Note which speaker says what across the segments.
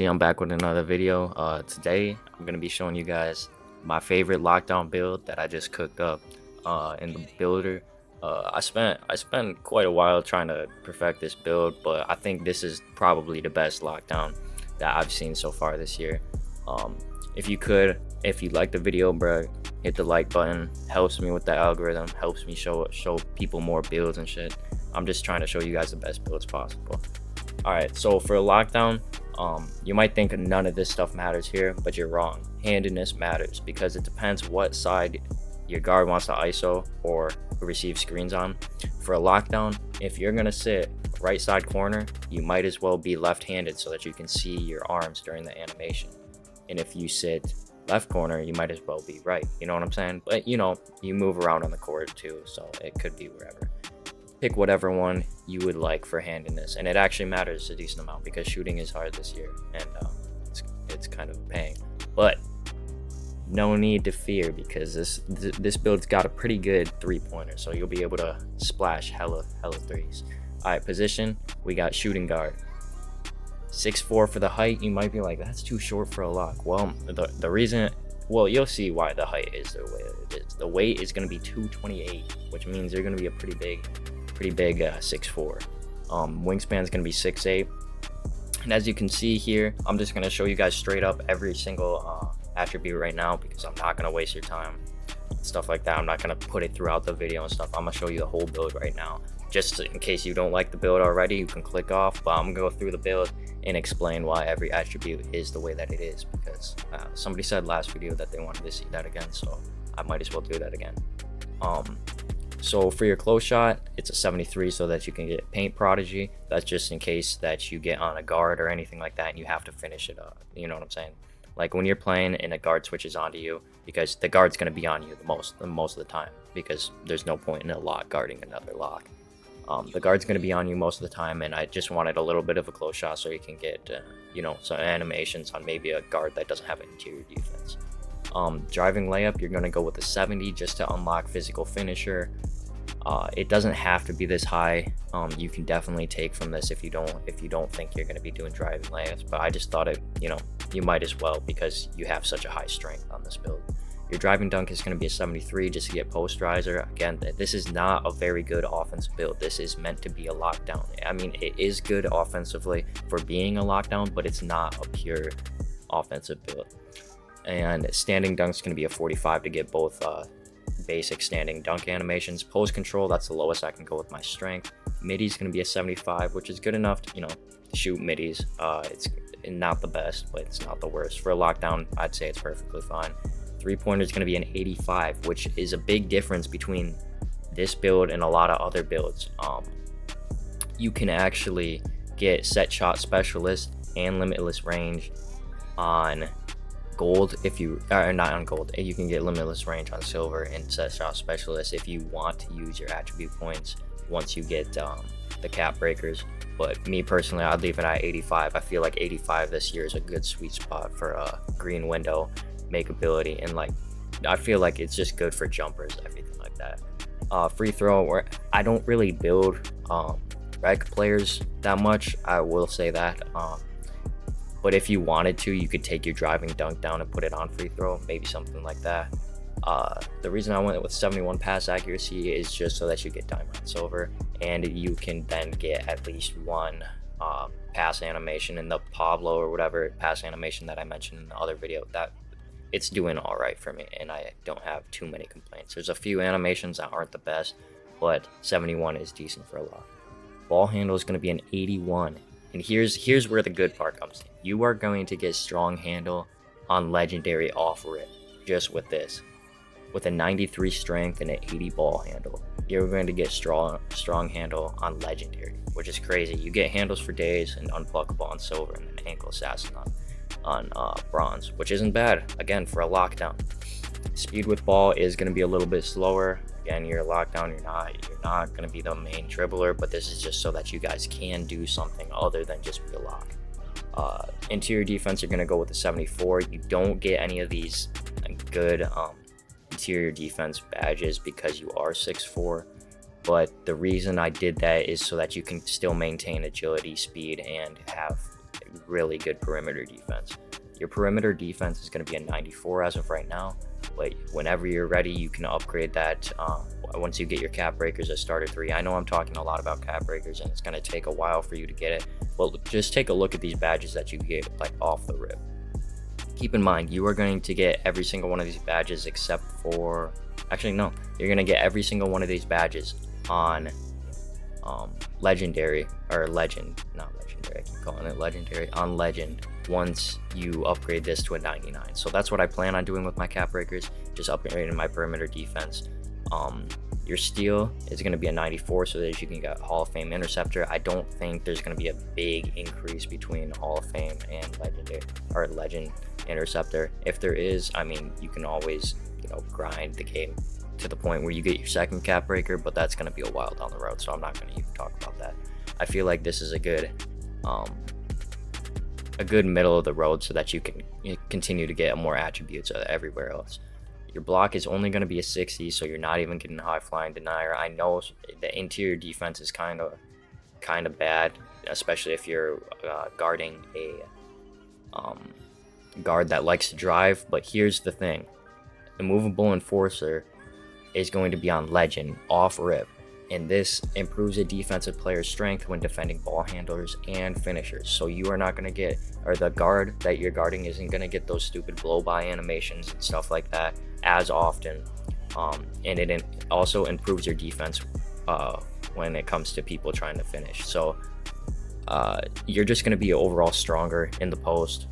Speaker 1: I'm back with another video. Today I'm gonna be showing you guys my favorite lockdown build that I just cooked up in the builder. I spent quite a while trying to perfect this build, but I think this is probably the best lockdown that I've seen so far this year. Um, if you like the video, bro, hit the like button. Helps me with the algorithm. Helps me show people more builds and shit. I'm just trying to show you guys the best builds possible. All right, so for a lockdown. You might think none of this stuff matters here, but you're wrong. Handedness matters because it depends what side your guard wants to ISO or receive screens on. For a lockdown, if you're gonna sit right side corner, you might as well be left-handed so that you can see your arms during the animation. And if you sit left corner, you might as well be right. You know what I'm saying? But you move around on the court too, so it could be wherever. Pick whatever one you would like for handedness, and it actually matters a decent amount because shooting is hard this year, and it's kind of a pain. But no need to fear because this build's got a pretty good three-pointer, so you'll be able to splash hella threes. All right, position, we got shooting guard. 6'4" for the height. You might be like, that's too short for a lock. Well, the reason, well, you'll see why the height is the way it is. The weight is going to be 228, which means you're going to be a pretty big 6'4". Wingspan is going to be 6'8". And as you can see here, I'm just going to show you guys straight up every single attribute right now because I'm not going to waste your time. Stuff like that. I'm not going to put it throughout the video and stuff. I'm going to show you the whole build right now. Just in case you don't like the build already, you can click off, but I'm going to go through the build and explain why every attribute is the way that it is because somebody said last video that they wanted to see that again, so I might as well do that again. So for your close shot, it's a 73 so that you can get paint prodigy. That's just in case that you get on a guard or anything like that and you have to finish it up. You know what I'm saying? Like when you're playing and a guard switches onto you, because the guard's going to be on you the most of the time because there's no point in a lock guarding another lock. The guard's going to be on you most of the time, and I just wanted a little bit of a close shot so you can get some animations on maybe a guard that doesn't have an interior defense. Driving layup, you're going to go with a 70 just to unlock physical finisher. It doesn't have to be this high. You can definitely take from this if you don't think you're going to be doing driving layups, but I just thought you might as well because you have such a high strength on this build. Your driving dunk is going to be a 73 just to get post riser. Again, this is not a very good offensive build. This is meant to be a lockdown. I mean, it is good offensively for being a lockdown, but it's not a pure offensive build. And standing dunk is going to be a 45 to get both basic standing dunk animations. Pose control, that's the lowest I can go with my strength. Midi is going to be a 75, which is good enough to shoot middies. It's not the best, but it's not the worst. For a lockdown, I'd say it's perfectly fine. Three-pointer is going to be an 85, which is a big difference between this build and a lot of other builds. You can actually get set shot specialist and limitless range on gold not on gold. You can get limitless range on silver and set shot specialist if you want to use your attribute points once you get the cap breakers. But me personally, I'd leave it at 85. I feel like 85 this year is a good sweet spot for a green window makeability, and I feel like it's just good for jumpers, everything like that. Free throw, where I don't really build rec players that much, I will say that. But if you wanted to, you could take your driving dunk down and put it on free throw, maybe something like that. The reason I went with 71 pass accuracy is just so that you get diamond silver, and you can then get at least one pass animation in the Pablo or whatever pass animation that I mentioned in the other video. That it's doing all right for me, and I don't have too many complaints. There's a few animations that aren't the best, but 71 is decent for a lot. Ball handle is going to be an 81. And here's where the good part comes in. You are going to get strong handle on legendary off rip just with this. With a 93 strength and an 80 ball handle, you're going to get strong handle on legendary, which is crazy. You get handles for days and unpluckable on silver and then ankle assassin on bronze, which isn't bad, again, for a lockdown. Speed with ball is going to be a little bit slower. Again, you're a lockdown, you're not going to be the main dribbler, but this is just so that you guys can do something other than just be a lock. Interior defense, you're going to go with the 74. You don't get any of these good interior defense badges because you are 6'4", but the reason I did that is so that you can still maintain agility, speed, and have really good perimeter defense. Your perimeter defense is going to be a 94 as of right now, but whenever you're ready, you can upgrade that once you get your cap breakers at starter 3. I know I'm talking a lot about cap breakers and it's going to take a while for you to get it, but just take a look at these badges that you get like off the rip. Keep in mind, you are going to get every single one of these badges except for, actually no, you're going to get every single one of these badges on legendary, or legend, not legendary, I keep calling it legendary, on legend once you upgrade this to a 99. So that's what I plan on doing with my cap breakers, just upgrading my perimeter defense. Your steal is going to be a 94 so that you can get Hall of Fame interceptor. I don't think there's going to be a big increase between Hall of Fame and legendary or legend interceptor. If there is, I mean, you can always, grind the game to the point where you get your second cap breaker, but that's going to be a while down the road, so I'm not going to even talk about that. I feel like this is a good middle of the road so that you can continue to get more attributes everywhere else. Your block is only going to be a 60, so you're not even getting high flying denier. I know the interior defense is kind of bad, especially if you're guarding a guard that likes to drive. But here's the thing: immovable enforcer is going to be on legend off rip, and this improves a defensive player's strength when defending ball handlers and finishers. So you are not going to get, or the guard that you're guarding isn't going to get those stupid blow by animations and stuff like that as often, and it also improves your defense when it comes to people trying to finish. So you're just going to be overall stronger in the post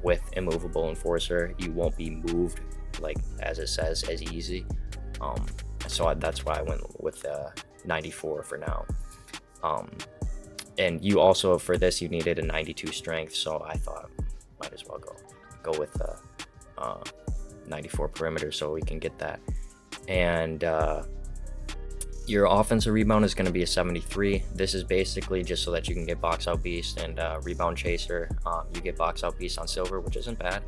Speaker 1: with immovable enforcer. You won't be moved, like as it says, as easy. So that's why I went with 94 for now. And you also, for this, you needed a 92 strength, so I thought might as well go with 94 perimeter so we can get that. And your offensive rebound is going to be a 73. This is basically just so that you can get box out beast and rebound chaser. You get box out beast on silver, which isn't bad.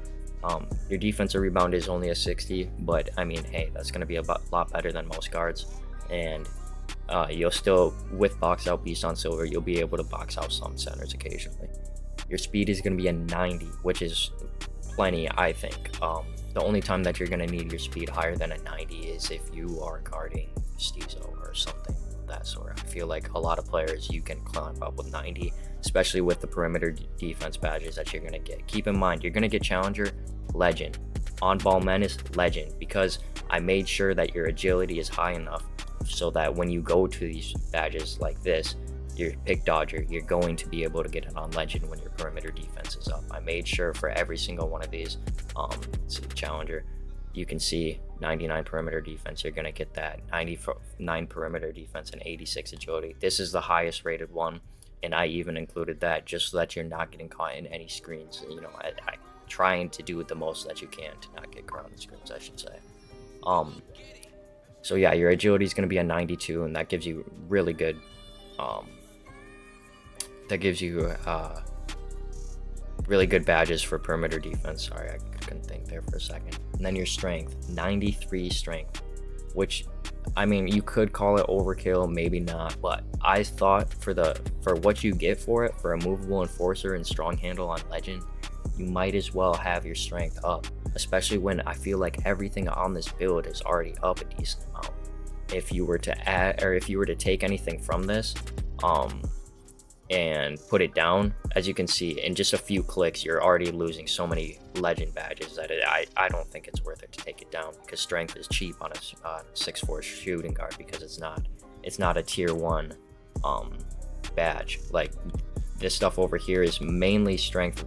Speaker 1: Your defensive rebound is only a 60, but I mean, hey, that's going to be a lot better than most guards. And you'll still, with box out beast on silver, you'll be able to box out some centers occasionally. Your speed is going to be a 90, which is plenty, I think. The only time that you're going to need your speed higher than a 90 is if you are guarding Stizo or something of that sort. I feel like a lot of players you can climb up with 90, especially with the perimeter defense badges that you're going to get. Keep in mind, you're going to get challenger, legend, on ball menace, legend, because I made sure that your agility is high enough so that when you go to these badges like this, your pick dodger, you're going to be able to get it on legend when your perimeter defense is up. I made sure for every single one of these, see challenger, you can see 99 perimeter defense, you're going to get that, 99 perimeter defense and 86 agility. This is the highest rated one, and I even included that just so that you're not getting caught in any screens. I trying to do the most that you can to not get caught on the screens, I should say. So yeah, your agility is going to be a 92, and that gives you really good really good badges for perimeter defense. Sorry, I couldn't think there for a second. And then your strength, 93 strength, which, I mean, you could call it overkill, maybe not, but I thought for what you get for it, for a movable enforcer and strong handle on legend, you might as well have your strength up, especially when I feel like everything on this build is already up a decent amount. If you were to add, or if you were to take anything from this and put it down, as you can see, in just a few clicks, you're already losing so many legend badges that I don't think it's worth it to take it down, because strength is cheap on a 6'4" shooting guard, because it's not a tier 1 badge. Like, this stuff over here is mainly strength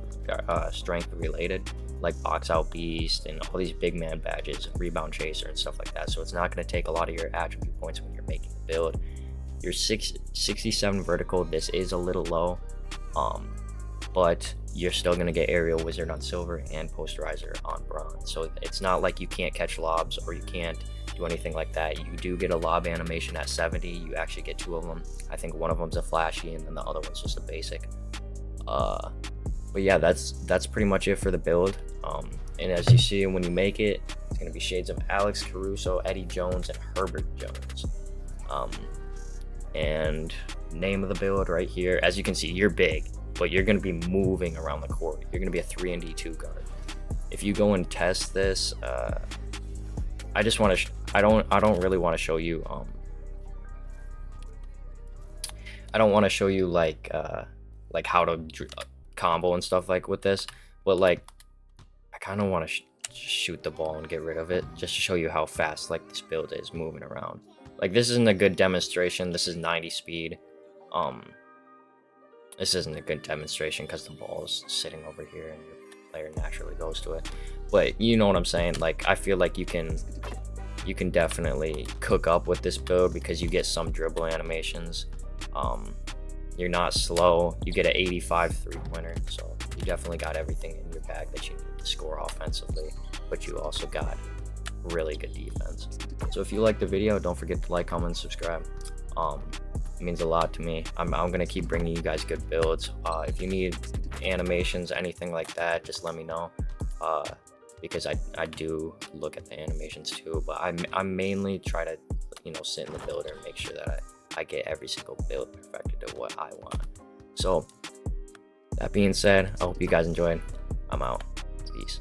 Speaker 1: related, like box out beast and all these big man badges, rebound chaser and stuff like that. So it's not going to take a lot of your attribute points when you're making the build. Your 67 vertical, this is a little low, but you're still going to get aerial wizard on silver and posterizer on bronze. So it's not like you can't catch lobs or you can't do anything like that. You do get a lob animation at 70. You actually get 2 of them. I think one of them's a flashy and then the other one's just a basic. But yeah, that's pretty much it for the build. And as you see, when you make it, it's going to be shades of Alex Caruso, Eddie Jones, and Herbert Jones. And name of the build right here. As you can see, you're big. but you're going to be moving around the court. You're going to be a 3-and-D2 guard. If you go and test this, I just want to I don't really want to show you I don't want to show you like how to combo and stuff like with this, but like I kind of want to shoot the ball and get rid of it, just to show you how fast like this build is moving around. Like this isn't a good demonstration. This is 90 speed. This isn't a good demonstration because the ball is sitting over here and your player naturally goes to it. But you know what I'm saying? Like I feel like you can definitely cook up with this build because you get some dribble animations. You're not slow. You get an 85 3-pointer, so you definitely got everything in your bag that you need to score offensively, but you also got really good defense. So if you like the video, don't forget to like, comment, and subscribe. It means a lot to me. I'm gonna keep bringing you guys good builds. If you need animations, anything like that, just let me know, because I do look at the animations too, but I mainly try to sit in the builder and make sure that I get every single build perfected to what I want. So that being said, I hope you guys enjoyed. I'm out. Peace.